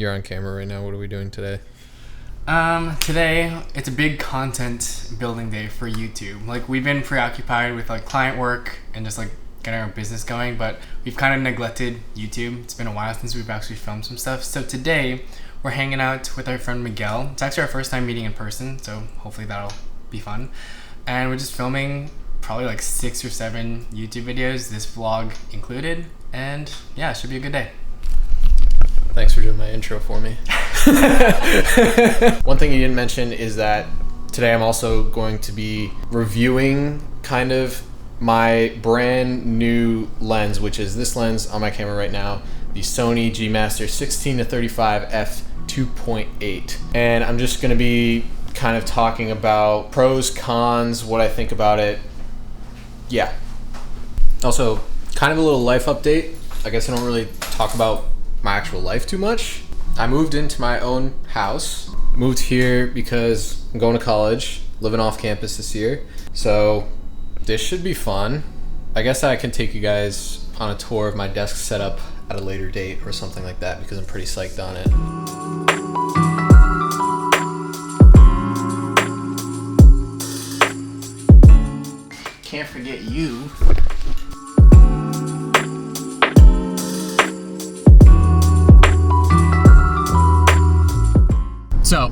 You're on camera right now. What are we doing today? Today it's a big content building day for YouTube. Like, we've been preoccupied with like client work and just like getting our business going, but we've kind of neglected YouTube. It's been a while since we've actually filmed some stuff. So today we're hanging out with our friend Miguel. It's actually our first time meeting in person, so hopefully that'll be fun. And we're just filming probably like 6 or 7 YouTube videos, this vlog included. And yeah, it should be a good day. Thanks for doing my intro for me. One thing you didn't mention is that today I'm also going to be reviewing kind of my brand new lens, which is this lens on my camera right now, the SONY G-MASTER 16-35 f2.8. And I'm just gonna be kind of talking about pros, cons, what I think about it. Yeah. Also, kind of a little life update. I guess I don't really talk about my actual life too much. I moved into my own house. Moved here because I'm going to college, living off campus this year. So this should be fun. I guess I can take you guys on a tour of my desk setup at a later date or something like that because I'm pretty psyched on it. Can't forget you. So,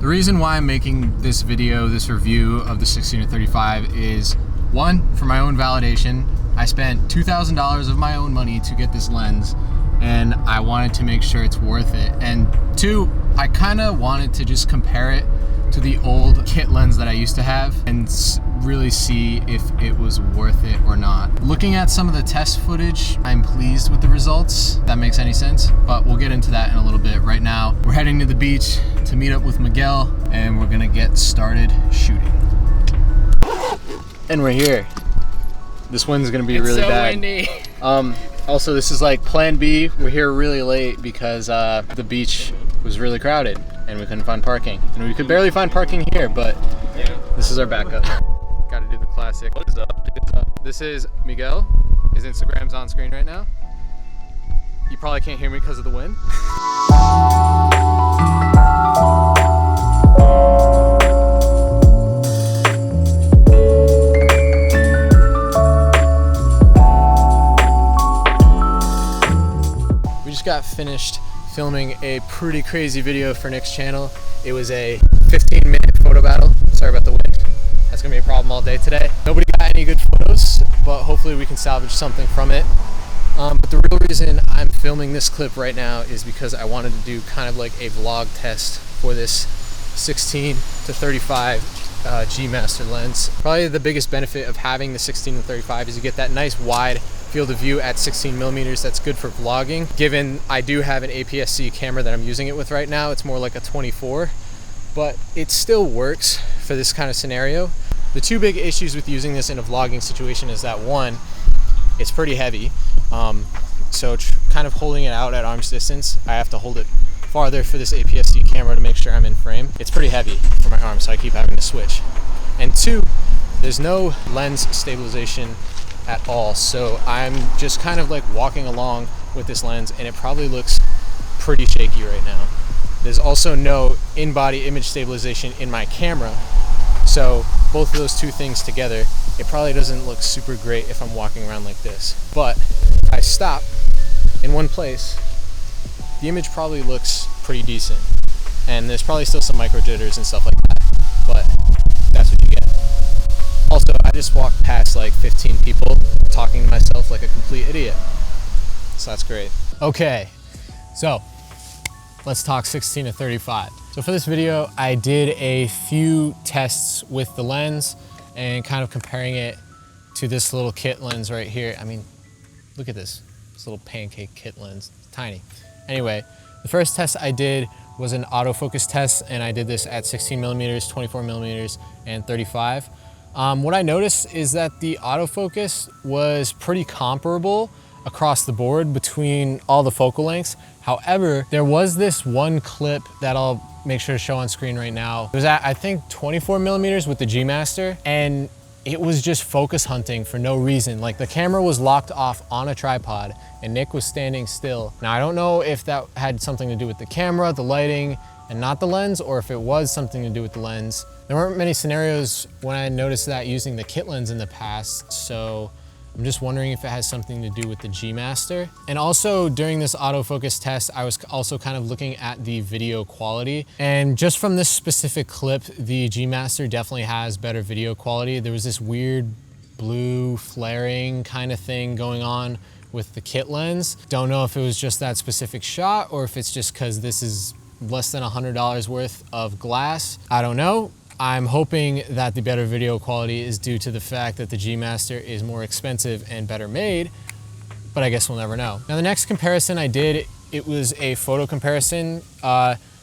the reason why I'm making this video, this review of the 16-35 is, one, for my own validation. I spent $2,000 of my own money to get this lens, and I wanted to make sure it's worth it. And two, I kind of wanted to just compare it to the old kit lens that I used to have and really see if it was worth it or not. Looking at some of the test footage, I'm pleased with the results, if that makes any sense, but we'll get into that in a little bit. Right now, we're heading to the beach to meet up with Miguel, and we're gonna get started shooting. And we're here. This wind's gonna be really bad. It's so windy. Also, this is like plan B. We're here really late because the beach was really crowded and we couldn't find parking. And we could barely find parking here, but this is our backup. Gotta do the classic. What is up? This is Miguel. His Instagram's on screen right now. You probably can't hear me because of the wind. We just got finished filming a pretty crazy video for Nick's channel. It was a 15-minute photo battle. Sorry about the wind. That's gonna be a problem all day today. Nobody got any good photos, but hopefully we can salvage something from it. But the real reason I'm filming this clip right now is because I wanted to do kind of like a vlog test for this 16-35 G-MASTER lens. Probably the biggest benefit of having the 16-35 is you get that nice wide field of view at 16 millimeters. That's good for vlogging. Given I do have an APS-C camera that I'm using it with right now, it's more like a 24, but it still works for this kind of scenario. The two big issues with using this in a vlogging situation is that, one, it's pretty heavy. So kind of holding it out at arm's distance, I have to hold it farther for this APS-C camera to make sure I'm in frame. It's pretty heavy for my arm, so I keep having to switch. And two, there's no lens stabilization at all. So I'm just kind of like walking along with this lens and it probably looks pretty shaky right now. There's also no in-body image stabilization in my camera. So both of those two things together, it probably doesn't look super great if I'm walking around like this. But if I stop in one place, the image probably looks pretty decent. And there's probably still some micro jitters and stuff like that, but that's what you get. Also, I just walked past like 15 people talking to myself like a complete idiot. So that's great. Okay, so let's talk 16-35. So for this video, I did a few tests with the lens and kind of comparing it to this little kit lens right here. I mean, look at this little pancake kit lens, it's tiny. Anyway, the first test I did was an autofocus test, and I did this at 16 millimeters, 24 millimeters, and 35. What I noticed is that the autofocus was pretty comparable across the board between all the focal lengths. However, there was this one clip that I'll make sure to show on screen right now. It was at, I think, 24 millimeters with the G-MASTER, and it was just focus hunting for no reason. Like the camera was locked off on a tripod and Nick was standing still. Now I don't know if that had something to do with the camera, the lighting, and not the lens, or if it was something to do with the lens. There weren't many scenarios when I noticed that using the kit lens in the past, so I'm just wondering if it has something to do with the G-MASTER. And also during this autofocus test, I was also kind of looking at the video quality. And just from this specific clip, the G-MASTER definitely has better video quality. There was this weird blue flaring kind of thing going on with the kit lens. Don't know if it was just that specific shot or if it's just because this is less than $100 worth of glass. I don't know. I'm hoping that the better video quality is due to the fact that the G-MASTER is more expensive and better made, but I guess we'll never know. Now the next comparison I did, it was a photo comparison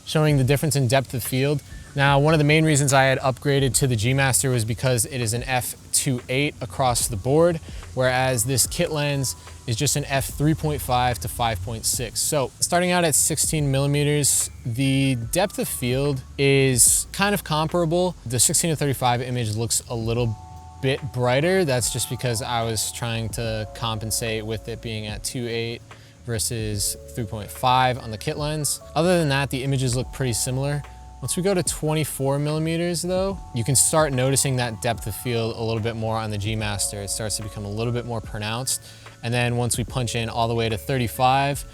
showing the difference in depth of field. Now one of the main reasons I had upgraded to the G-MASTER was because it is an f2.8 across the board, whereas this kit lens is just an f3.5 to 5.6. So starting out at 16 millimeters, the depth of field is kind of comparable. The 16 to 35 image looks a little bit brighter. That's just because I was trying to compensate with it being at 2.8 versus 3.5 on the kit lens. Other than that, the images look pretty similar. Once we go to 24 millimeters though, you can start noticing that depth of field a little bit more on the G-MASTER. It starts to become a little bit more pronounced. And then once we punch in all the way to 35,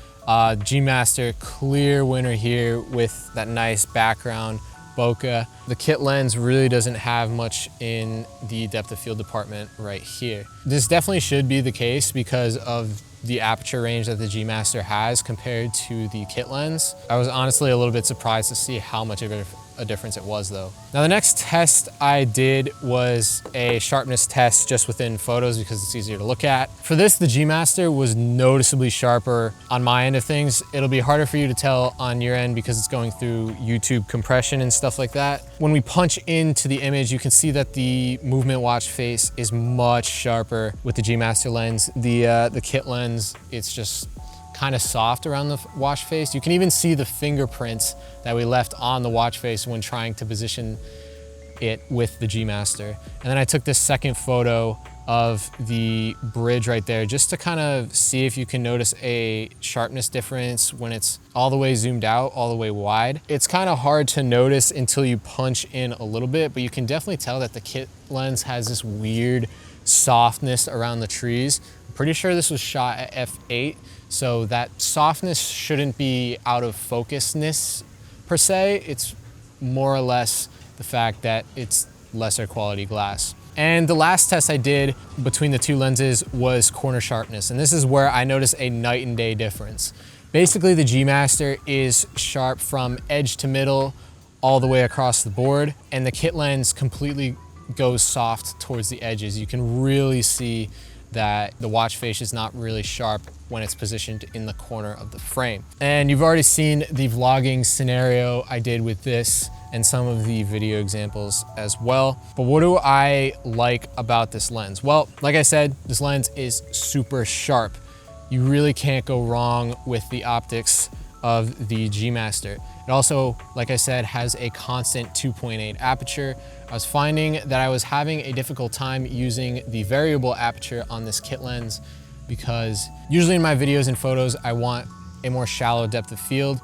G-MASTER clear winner here with that nice background bokeh. The kit lens really doesn't have much in the depth of field department right here. This definitely should be the case because of the aperture range that the G-MASTER has compared to the kit lens. I was honestly a little bit surprised to see how much of a difference it was though. Now the next test I did was a sharpness test just within photos because it's easier to look at. For this, the G-MASTER was noticeably sharper on my end of things. It'll be harder for you to tell on your end because it's going through YouTube compression and stuff like that. When we punch into the image, you can see that the movement watch face is much sharper with the G-MASTER lens. The kit lens, it's just kind of soft around the watch face. You can even see the fingerprints that we left on the watch face when trying to position it with the G-MASTER. And then I took this second photo of the bridge right there just to kind of see if you can notice a sharpness difference when it's all the way zoomed out, all the way wide. It's kind of hard to notice until you punch in a little bit, but you can definitely tell that the kit lens has this weird softness around the trees. I'm pretty sure this was shot at f8, so that softness shouldn't be out of focusness per se. It's more or less the fact that it's lesser quality glass. And the last test I did between the two lenses was corner sharpness. And this is where I noticed a night and day difference. Basically, the G-MASTER is sharp from edge to middle all the way across the board. And the kit lens completely goes soft towards the edges. You can really see that the watch face is not really sharp when it's positioned in the corner of the frame. And you've already seen the vlogging scenario I did with this and some of the video examples as well. But what do I like about this lens? Well, like I said, this lens is super sharp. You really can't go wrong with the optics of the G-MASTER. It also, like I said, has a constant 2.8 aperture. I was finding that I was having a difficult time using the variable aperture on this kit lens because usually in my videos and photos, I want a more shallow depth of field,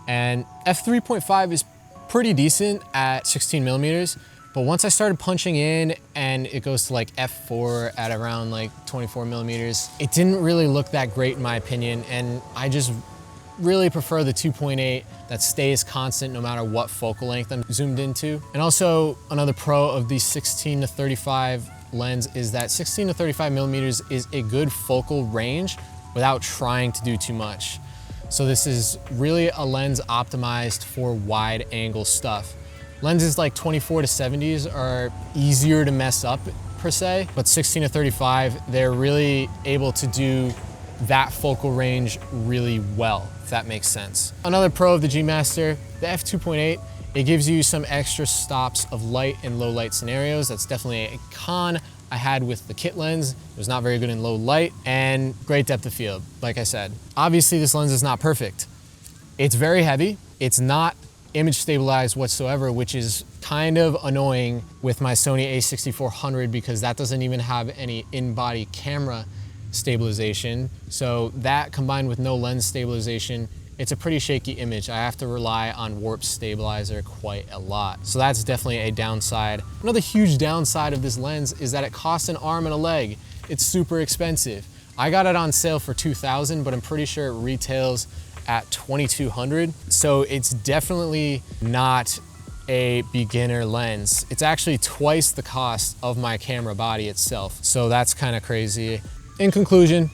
and f3.5 is pretty decent at 16 millimeters. But once I started punching in and it goes to like f4 at around like 24 millimeters, it didn't really look that great in my opinion. And I just really prefer the 2.8 that stays constant no matter what focal length I'm zoomed into. And also another pro of the 16 to 35 lens is that 16 to 35 millimeters is a good focal range without trying to do too much. So this is really a lens optimized for wide angle stuff. Lenses like 24 to 70s are easier to mess up per se, but 16 to 35, they're really able to do that focal range really well, if that makes sense. Another pro of the G-MASTER, the f2.8, it gives you some extra stops of light in low light scenarios. That's definitely a con I had with the kit lens. It was not very good in low light, and great depth of field, like I said. Obviously this lens is not perfect. It's very heavy. It's not image stabilized whatsoever, which is kind of annoying with my Sony a6400 because that doesn't even have any in-body camera stabilization. So that combined with no lens stabilization, it's a pretty shaky image. I have to rely on warp stabilizer quite a lot. So that's definitely a downside. Another huge downside of this lens is that it costs an arm and a leg. It's super expensive. I got it on sale for $2,000, but I'm pretty sure it retails at $2,200. So it's definitely not a beginner lens. It's actually twice the cost of my camera body itself. So that's kind of crazy. In conclusion,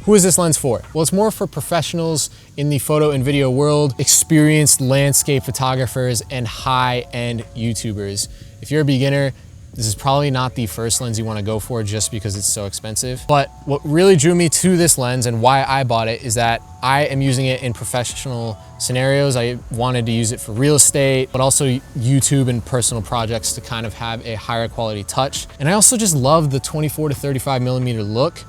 who is this lens for? Well, it's more for professionals in the photo and video world, experienced landscape photographers, and high-end YouTubers. If you're a beginner, this is probably not the first lens you want to go for just because it's so expensive. But what really drew me to this lens and why I bought it is that I am using it in professional scenarios. I wanted to use it for real estate, but also YouTube and personal projects to kind of have a higher quality touch. And I also just love the 24 to 35 millimeter look.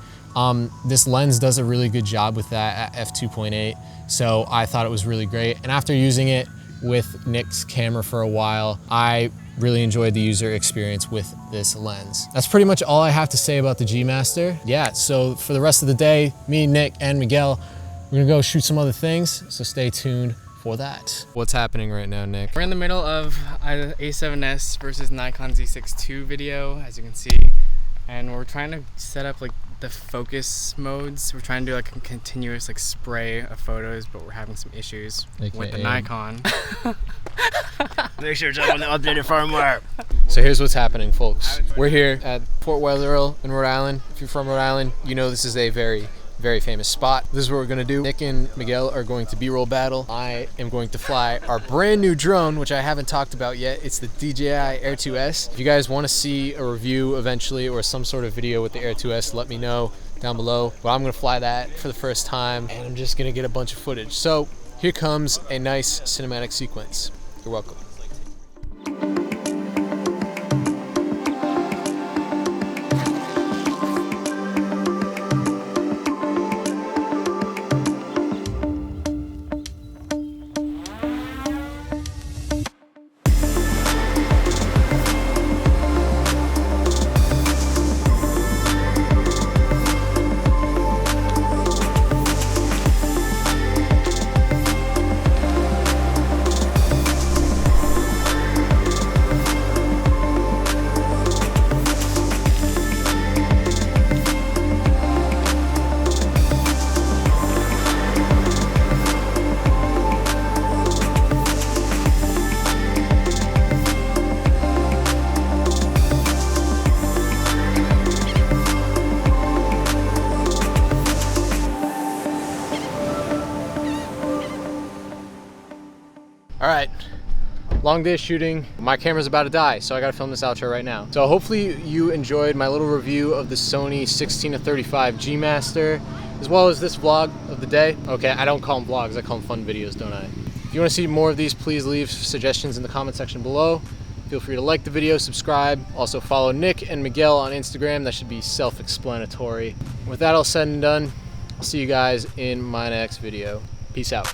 This lens does a really good job with that at f2.8, so I thought it was really great. And after using it with Nick's camera for a while, I really enjoyed the user experience with this lens. That's pretty much all I have to say about the G-MASTER. Yeah, so for the rest of the day, me, Nick, and Miguel, we're gonna go shoot some other things, so stay tuned for that. What's happening right now, Nick? We're in the middle of an A7S versus Nikon Z6 II video, as you can see, and we're trying to set up like the focus modes. We're trying to do like a continuous like spray of photos, but we're having some issues with the Nikon. Make sure it's up on the updated firmware. So here's what's happening, folks. We're here at Port Wetherill in Rhode Island. If you're from Rhode Island, you know this is a very famous spot. This is what we're gonna do. Nick and Miguel are going to B-roll battle. I am going to fly our brand new drone, which I haven't talked about yet. It's the DJI Air 2S. If you guys wanna see a review eventually or some sort of video with the Air 2S, let me know down below. But I'm gonna fly that for the first time and I'm just gonna get a bunch of footage. So here comes a nice cinematic sequence. You're welcome. All right, long day of shooting. My camera's about to die, so I gotta film this outro right now. So hopefully you enjoyed my little review of the Sony 16-35 G-MASTER, as well as this vlog of the day. Okay, I don't call them vlogs, I call them fun videos, don't I? If you wanna see more of these, please leave suggestions in the comment section below. Feel free to like the video, subscribe. Also follow Nick and Miguel on Instagram. That should be self-explanatory. With that all said and done, I'll see you guys in my next video. Peace out.